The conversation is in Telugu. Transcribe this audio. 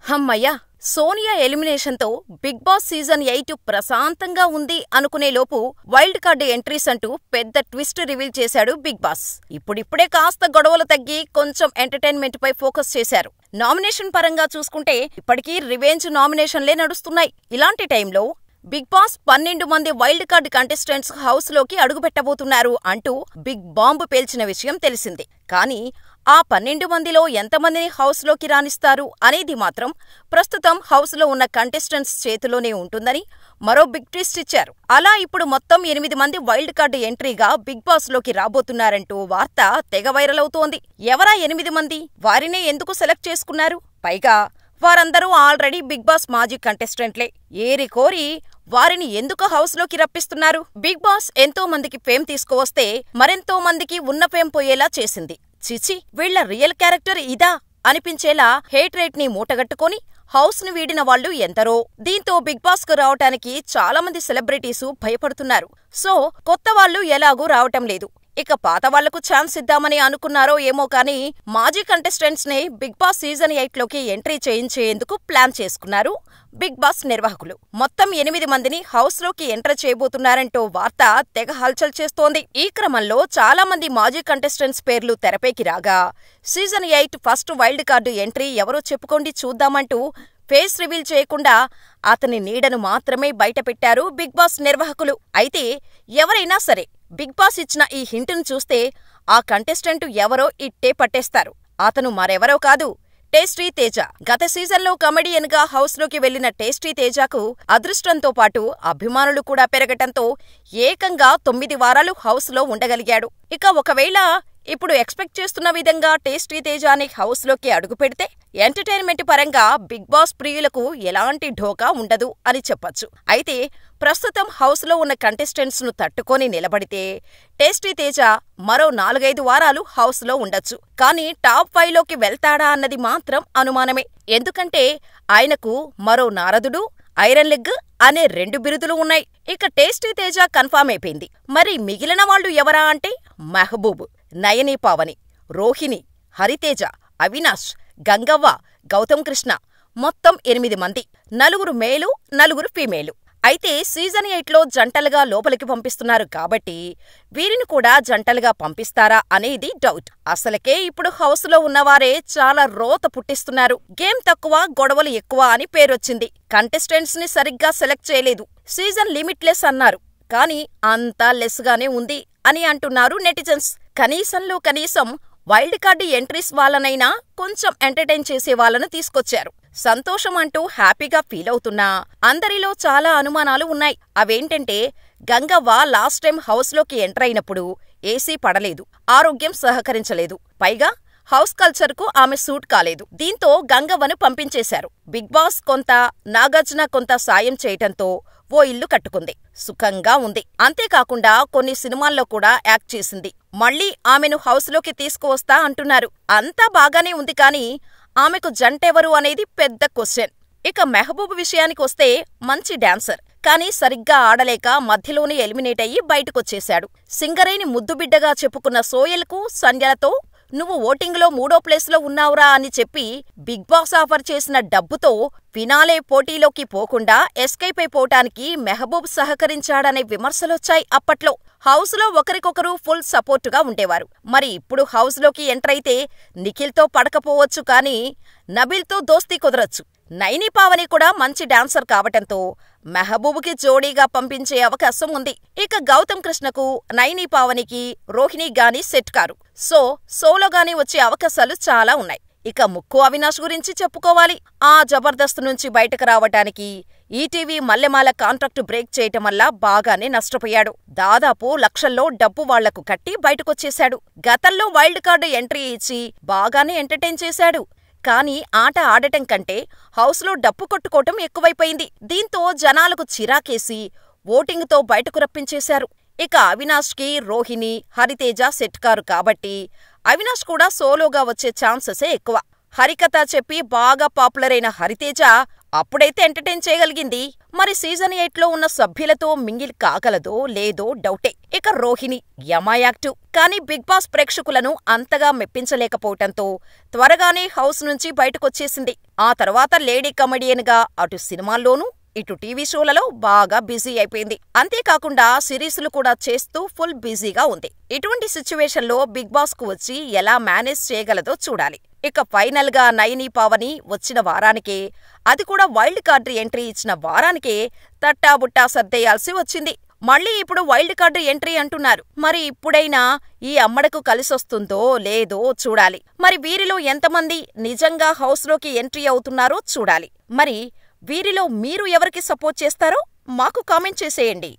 హమ్మయ్య! సోనియా ఎలిమినేషన్తో బిగ్ బాస్ సీజన్ 8 ప్రశాంతంగా ఉంది అనుకునేలోపు వైల్డ్ కార్డ్ ఎంట్రీస్ అంటూ పెద్ద ట్విస్ట్ రివీల్ చేశాడు బిగ్ బాస్. ఇప్పుడిప్పుడే కాస్త గొడవలు తగ్గి కొంచెం ఎంటర్టైన్మెంట్ పై ఫోకస్ చేశారు. నామినేషన్ పరంగా చూసుకుంటే ఇప్పటికీ రివెంజ్ నామినేషన్లే నడుస్తున్నాయి. ఇలాంటి టైంలో బిగ్ బాస్ 12 మంది వైల్డ్ కార్డ్ కంటెస్టెంట్స్ హౌస్ లోకి అడుగుపెట్టబోతున్నారు అంటూ బిగ్ బాంబు పేల్చిన విషయం తెలిసిందే. కానీ ఆ 12 మందిలో ఎంతమందిని హౌస్ లోకి రానిస్తారు అనేది మాత్రం ప్రస్తుతం హౌస్ లో ఉన్న కంటెస్టెంట్స్ చేతిలోనే ఉంటుందని మరో బిగ్ ట్విస్ట్ ఇచ్చారు. అలా ఇప్పుడు మొత్తం 8 మంది వైల్డ్ కార్డ్ ఎంట్రీగా బిగ్ బాస్ లోకి రాబోతున్నారంటూ వార్త తెగ వైరల్ అవుతోంది. ఎవరా 8 మంది? వారినే ఎందుకు సెలెక్ట్ చేసుకున్నారు? పైగా వారందరూ ఆల్రెడీ బిగ్ బాస్ మాజీ కంటెస్టెంట్లే. ఏరి కోరి వారిని ఎందుకు హౌస్ లోకి రప్పిస్తున్నారు? బిగ్ బాస్ ఎంతో మందికి ఫేమ్ తీసుకువస్తే మరెంతో మందికి ఉన్న ఫేమ్ పోయేలా చేసింది. చిచి, వీళ్ల రియల్ క్యారెక్టర్ ఇదా అనిపించేలా హేట్ రేట్ ని మూటగట్టుకొని హౌస్ ని వీడిన వాళ్లు ఎందరో. దీంతో బిగ్ బాస్ కు రావటానికి చాలా మంది సెలబ్రిటీసు భయపడుతున్నారు. సో కొత్త వాళ్లు ఎలాగూ రావటం లేదు. ఇక పాత వాళ్లకు ఛాన్స్ ఇద్దామని అనుకున్నారో ఏమో కానీ మాజీ కంటెస్టెంట్స్ ని బిగ్ బాస్ సీజన్ 8 లోకి ఎంట్రీ చేయించేందుకు ప్లాన్ చేసుకున్నారు బిగ్ బాస్ నిర్వాహకులు. మొత్తం 8 మందిని హౌస్ లోకి ఎంటర్ చేయబోతున్నారంటూ వార్త తెగ హల్చల్ చేస్తోంది. ఈ క్రమంలో చాలా మంది మాజీ కంటెస్టెంట్స్ పేర్లు తెరపైకి రాగా season 8 first wild card entry ఎవరో చెప్పుకోండి చూద్దామంటూ ఫేస్ రివీల్ చేయకుండా అతని నీడను మాత్రమే బయటపెట్టారు బిగ్ బాస్ నిర్వాహకులు. అయితే ఎవరైనా సరే బిగ్ బాస్ ఇచ్చిన ఈ హింటును చూస్తే ఆ కంటెస్టెంట్ ఎవరో ఇట్టే పట్టేస్తారు. అతను మరెవరో కాదు, టేస్టీ తేజ. గత సీజన్లో కమెడియన్ గా హౌస్ లోకి వెళ్లిన టేస్టీ తేజకు అదృష్టంతో పాటు అభిమానులు కూడా పెరగటంతో ఏకంగా 9 వారాలు హౌస్ లో ఉండగలిగాడు. ఇక ఒకవేళ ఇప్పుడు ఎక్స్పెక్ట్ చేస్తున్న విధంగా టేస్టీ తేజాని హౌస్ లోకి అడుగుపెడితే ఎంటర్టైన్మెంట్ పరంగా బిగ్ బాస్ ప్రియులకు ఎలాంటి ఢోకా ఉండదు అని చెప్పొచ్చు. అయితే ప్రస్తుతం హౌస్ లో ఉన్న కంటెస్టెంట్స్ ను తట్టుకొని నిలబడితే టేస్టీ తేజ మరో 4-5 వారాలు హౌస్ లో ఉండొచ్చు. కానీ టాప్ 5 లోకి వెళ్తాడా అన్నది మాత్రం అనుమానమే. ఎందుకంటే ఆయనకు మరో నారదుడు, ఐరన్ లెగ్ అనే 2 బిరుదులు ఉన్నాయి. ఇక టేస్టీ తేజ కన్ఫామ్ అయిపోయింది. మరి మిగిలిన వాళ్లు ఎవరా అంటే మెహబూబ్, నయని పావని, రోహిణి, హరితేజ, అవినాష్, గంగవ్వ, గౌతమ్ కృష్ణ. మొత్తం 8 మంది. 4 మేలు, 4 ఫీమేలు. అయితే సీజన్ 8లో జంటలుగా లోపలికి పంపిస్తున్నారు కాబట్టి వీరిని కూడా జంటలుగా పంపిస్తారా అనేది డౌట్. అసలకే ఇప్పుడు హౌస్ లో ఉన్నవారే చాలా రోత పుట్టిస్తున్నారు. గేమ్ తక్కువ, గొడవలు ఎక్కువ అని పేరొచ్చింది. కంటెస్టెంట్స్ ని సరిగ్గా సెలెక్ట్ చేయలేదు. సీజన్ లిమిట్లెస్ అన్నారు, కానీ అంతా లెస్ గానే ఉంది అని అంటున్నారు నెటిజన్స్. కనీసంలో కనీసం వైల్డ్ కార్డు ఎంట్రీస్ వాళ్ళనైనా కొంచెం ఎంటర్టైన్ చేసే వాళ్ళను తీసుకొచ్చారు. సంతోషం అంటూ హ్యాపీగా ఫీల్ అవుతున్నా అందరిలో చాలా అనుమానాలు ఉన్నాయి. అవేంటంటే గంగవ్వ లాస్ట్ టైం హౌస్ లోకి ఎంటర్ అయినప్పుడు ఏసీ పడలేదు, ఆరోగ్యం సహకరించలేదు. పైగా హౌస్ కల్చర్ కు ఆమె సూట్ కాలేదు. దీంతో గంగవ్వను పంపించేశారు. బిగ్ బాస్ కొంత, నాగార్జున కొంత సాయం చేయటంతో ఓ ఇల్లు కట్టుకుంది, సుఖంగా ఉంది. అంతేకాకుండా కొన్ని సినిమాల్లో కూడా యాక్ట్ చేసింది. మళ్లీ ఆమెను హౌస్ లోకి తీసుకువస్తా అంటున్నారు. అంతా బాగానే ఉంది, కానీ ఆమెకు జంటెవరు అనేది పెద్ద క్వశ్చన్. ఇక మెహబూబ్ విషయానికొస్తే మంచి డాన్సర్, కానీ సరిగ్గా ఆడలేక మధ్యలోనే ఎలిమినేట్ అయ్యి బయటకొచ్చేశాడు. సింగరేణి ముద్దుబిడ్డగా చెప్పుకున్న సోయల్ కు సంధ్యలతో నువ్వు ఓటింగ్లో 3వ ప్లేస్లో ఉన్నావురా అని చెప్పి బిగ్ బాస్ ఆఫర్ చేసిన డబ్బుతో ఫినాలే పోటీలోకి పోకుండా ఎస్కేప్ అయిపోవటానికి మెహబూబ్ సహకరించాడనే విమర్శలొచ్చాయి అప్పట్లో. హౌస్ లో ఒకరికొకరు ఫుల్ సపోర్టుగా ఉండేవారు. మరి ఇప్పుడు హౌస్ లోకి ఎంటర్ అయితే నిఖిల్తో పడకపోవచ్చు, కానీ నబిల్తో దోస్తీ కుదరొచ్చు. నయని పావని కూడా మంచి డాన్సర్ కావటంతో మెహబూబుకి జోడీగా పంపించే అవకాశం ఉంది. ఇక గౌతమ్ కృష్ణకు, నయని పావనికి, రోహిణి గాని సెట్ కారు. సో సోలోగాని వచ్చే అవకాశాలు చాలా ఉన్నాయి. ఇక ముక్కు అవినాష్ గురించి చెప్పుకోవాలి. ఆ జబర్దస్త్ నుంచి బయటకు రావటానికి ఈటీవీ మల్లెమాల కాంట్రాక్టు బ్రేక్ చేయటం వల్ల బాగానే నష్టపోయాడు. దాదాపు లక్షల్లో డబ్బు వాళ్లకు కట్టి బయటకొచ్చేశాడు. గతంలో వైల్డ్ కార్డు ఎంట్రీ ఇచ్చి బాగానే ఎంటర్టైన్ చేశాడు. కానీ ఆట ఆడటం కంటే హౌస్లో డప్పు కొట్టుకోవటం ఎక్కువైపోయింది. దీంతో జనాలకు చిరాకేసి ఓటింగుతో బయటకు రప్పించేశారు. ఇక అవినాష్కి రోహిణి, హరితేజ సెట్ కారు కాబట్టి అవినాష్ కూడా సోలోగా వచ్చే ఛాన్సెసే ఎక్కువ. హరికథ చెప్పి బాగా పాపులర్ అయిన హరితేజ అప్పుడైతే ఎంటర్టైన్ చేయగలిగింది. మరి సీజన్ 8లో ఉన్న సభ్యులతో మింగిల్ కాగలదో లేదో డౌటే. ఇక రోహిణి యమాయాక్టివ్. కానీ బిగ్ బాస్ ప్రేక్షకులను అంతగా మెప్పించలేకపోవటంతో త్వరగానే హౌస్ నుంచి బయటకొచ్చేసింది. ఆ తర్వాత లేడీ కమెడియన్ గా అటు సినిమాల్లోనూ ఇటు టీవీ షోలలో బాగా బిజీ అయిపోయింది. అంతేకాకుండా సిరీస్లు కూడా చేస్తూ ఫుల్ బిజీగా ఉంది. ఇటువంటి సిచ్యువేషన్లో బిగ్ బాస్ కు వచ్చి ఎలా మేనేజ్ చేయగలదో చూడాలి. ఇక ఫైనల్ గా నయని పావని వచ్చిన వారానికే, అది కూడా వైల్డ్ కార్డ్ ఎంట్రీ ఇచ్చిన వారానికే తట్టాబుట్టా సర్దేయాల్సి వచ్చింది. మళ్ళీ ఇప్పుడు వైల్డ్ కార్డ్ ఎంట్రీ అంటున్నారు. మరి ఇప్పుడైనా ఈ అమ్మడకు కలిసొస్తుందో లేదో చూడాలి. మరి వీరిలో ఎంతమంది నిజంగా హౌస్లోకి ఎంట్రీ అవుతున్నారో చూడాలి. మరి వీరిలో మీరు ఎవరికి సపోర్ట్ చేస్తారో మాకు కామెంట్ చేసేయండి.